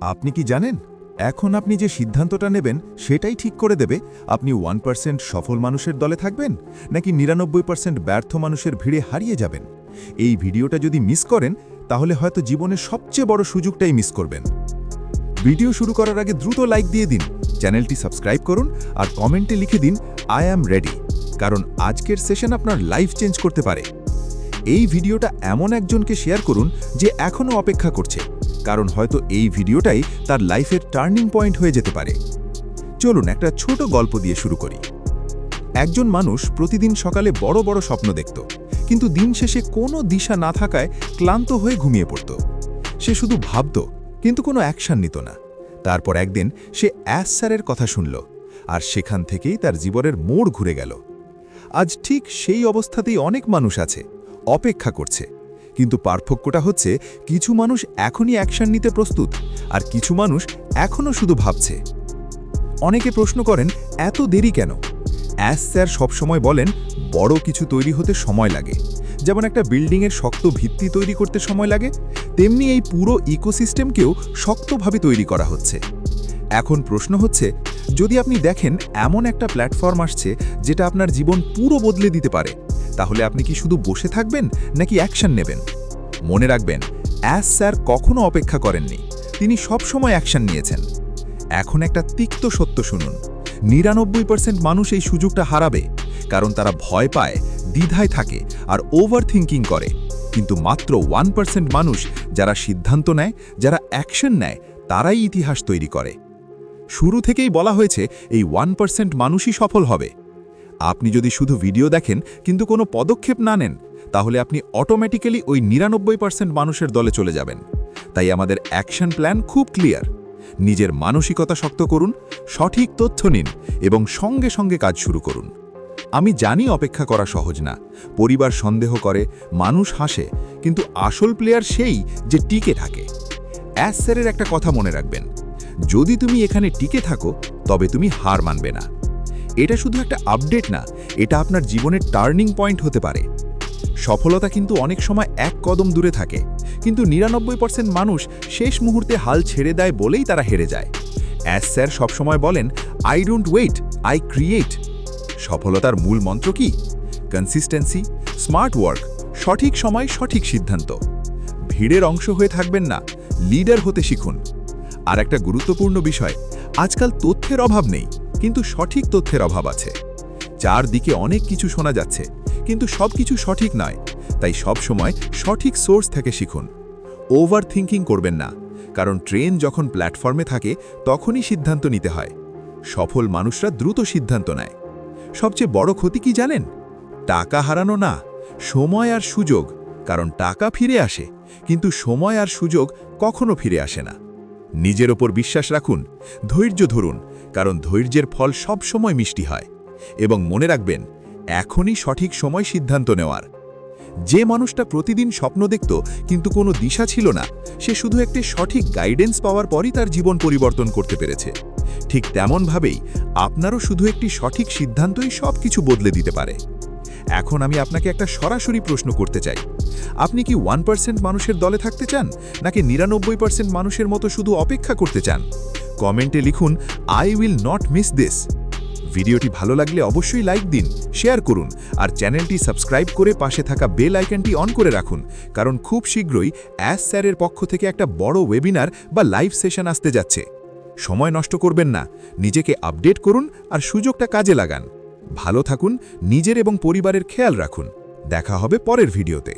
আপনি কি জানেন এখন আপনি যে সিদ্ধান্তটা নেবেন সেটাই ঠিক করে দেবে আপনি 1% সফল মানুষের দলে থাকবেন নাকি 99% ব্যর্থ মানুষের ভিড়ে হারিয়ে যাবেন। এই ভিডিওটা যদি মিস করেন তাহলে হয়তো জীবনের সবচেয়ে বড় সুযোগটাই মিস করবেন। ভিডিও শুরু করার আগে দ্রুত লাইক দিয়ে দিন, চ্যানেলটি সাবস্ক্রাইব করুন আর কমেন্টে লিখে দিন আই অ্যাম রেডি, কারণ আজকের সেশন আপনার লাইফ চেঞ্জ করতে পারে। এই ভিডিওটা এমন একজনকে শেয়ার করুন যে এখনও অপেক্ষা করছে, কারণ হয়তো এই ভিডিওটাই তার লাইফের টার্নিং পয়েন্ট হয়ে যেতে পারে। চলুন একটা ছোট গল্প দিয়ে শুরু করি। একজন মানুষ প্রতিদিন সকালে বড় বড় স্বপ্ন দেখত, কিন্তু দিন শেষে কোনো দিশা না থাকায় ক্লান্ত হয়ে ঘুমিয়ে পড়ত। সে শুধু ভাবত, কিন্তু কোনো অ্যাকশন নিত না। তারপর একদিন সে অ্যাস স্যারের কথা শুনল, আর সেখান থেকেই তার জীবনের মোড় ঘুরে গেল। আজ ঠিক সেই অবস্থাতেই অনেক মানুষ আছে, অপেক্ষা করছে। কিন্তু পার্থক্যটা হচ্ছে কিছু মানুষ এখনই অ্যাকশন নিতে প্রস্তুত, আর কিছু মানুষ এখনও শুধু ভাবছে। অনেকে প্রশ্ন করেন এত দেরি কেন? অ্যাস স্যার সবসময় বলেন বড় কিছু তৈরি হতে সময় লাগে। যেমন একটা বিল্ডিংয়ের শক্ত ভিত্তি তৈরি করতে সময় লাগে, তেমনি এই পুরো ইকোসিস্টেমকেও শক্তভাবে তৈরি করা হচ্ছে। এখন প্রশ্ন হচ্ছে, যদি আপনি দেখেন এমন একটা প্ল্যাটফর্ম আসছে যেটা আপনার জীবন পুরো বদলে দিতে পারে, তাহলে আপনি কি শুধু বসে থাকবেন নাকি অ্যাকশন নেবেন? মনে রাখবেন, অ্যাস স্যার কখনো অপেক্ষা করেননি, তিনি সবসময় অ্যাকশন নিয়েছেন। এখন একটা তিক্ত সত্য শুনুন, 99% মানুষ এই সুযোগটা হারাবে, কারণ তারা ভয় পায়, দ্বিধায় থাকে আর ওভার থিঙ্কিং করে। কিন্তু মাত্র 1% মানুষ যারা সিদ্ধান্ত নেয়, যারা অ্যাকশন নেয়, তারাই ইতিহাস তৈরি করে। শুরু থেকেই বলা হয়েছে এই 1% মানুষই সফল হবে। আপনি যদি শুধু ভিডিও দেখেন কিন্তু কোনো পদক্ষেপ না নেন, তাহলে আপনি অটোমেটিক্যালি ওই 99% মানুষের দলে চলে যাবেন। তাই আমাদের অ্যাকশন প্ল্যান খুব ক্লিয়ার। নিজের মানসিকতা শক্ত করুন, সঠিক তথ্য নিন এবং সঙ্গে সঙ্গে কাজ শুরু করুন। আমি জানি অপেক্ষা করা সহজ না, পরিবার সন্দেহ করে, মানুষ হাসে, কিন্তু আসল প্লেয়ার সেই যে টিকে থাকে। অ্যাস স্যারের একটা কথা মনে রাখবেন, যদি তুমি এখানে টিকে থাকো তবে তুমি হার মানবে না। এটা শুধু একটা আপডেট না, এটা আপনার জীবনের টার্নিং পয়েন্ট হতে পারে। সফলতা কিন্তু অনেক সময় এক কদম দূরে থাকে, কিন্তু 99% মানুষ শেষ মুহূর্তে হাল ছেড়ে দেয় বলেই তারা হেরে যায়। অ্যাস স্যার সবসময় বলেন I don't wait, I create. সফলতার মূল মন্ত্র কি? কনসিস্টেন্সি, স্মার্ট ওয়ার্ক, সঠিক সময় সঠিক সিদ্ধান্ত। ভিড়ের অংশ হয়ে থাকবেন না, লিডার হতে শিখুন। আর একটা গুরুত্বপূর্ণ বিষয়, আজকাল তথ্যের অভাব নেই, কিন্তু সঠিক তথ্যের অভাব আছে। চারদিকে অনেক কিছু শোনা যাচ্ছে, কিন্তু সব কিছু সঠিক নয়। তাই সব সময় সঠিক সোর্স থেকে শিখুন। ওভার থিঙ্কিং করবেন না, কারণ ট্রেন যখন প্ল্যাটফর্মে থাকে তখনই সিদ্ধান্ত নিতে হয়। সফল মানুষরা দ্রুত সিদ্ধান্ত নেয়। সবচেয়ে বড় ক্ষতি কি জানেন? টাকা হারানো না, সময় আর সুযোগ। কারণ টাকা ফিরে আসে, কিন্তু সময় আর সুযোগ কখনো ফিরে আসে না। নিজের ওপর বিশ্বাস রাখুন, ধৈর্য ধরুন, কারণ ধৈর্যের ফল সব সময় মিষ্টি হয়। এবং মনে রাখবেন, এখনই সঠিক সময় সিদ্ধান্ত নেওয়ার। যে মানুষটা প্রতিদিন স্বপ্ন দেখত কিন্তু কোনো দিশা ছিল না, সে শুধু একটি সঠিক গাইডেন্স পাওয়ার পরই তার জীবন পরিবর্তন করতে পেরেছে। ঠিক তেমনভাবেই আপনারও শুধু একটি সঠিক সিদ্ধান্তই সব কিছু বদলে দিতে পারে। এখন আমি আপনাকে একটা সরাসরি প্রশ্ন করতে চাই, আপনি কি 1% মানুষের দলে থাকতে চান নাকি 99% মানুষের মতো শুধু অপেক্ষা করতে চান? কমেন্টে লিখুন I will not miss this. ভিডিওটি ভালো লাগলে অবশ্যই লাইক দিন, শেয়ার করুন আর চ্যানেলটি সাবস্ক্রাইব করে পাশে থাকা বেল আইকনটি অন করে রাখুন, কারণ খুব শীঘ্রই অ্যাস স্যারের পক্ষ থেকে একটা বড় ওয়েবিনার বা লাইভ সেশন আসতে যাচ্ছে। সময় নষ্ট করবেন না, নিজেকে আপডেট করুন আর সুযোগটা কাজে লাগান। ভালো থাকুন, নিজের এবং পরিবারের খেয়াল রাখুন। দেখা হবে পরের ভিডিওতে।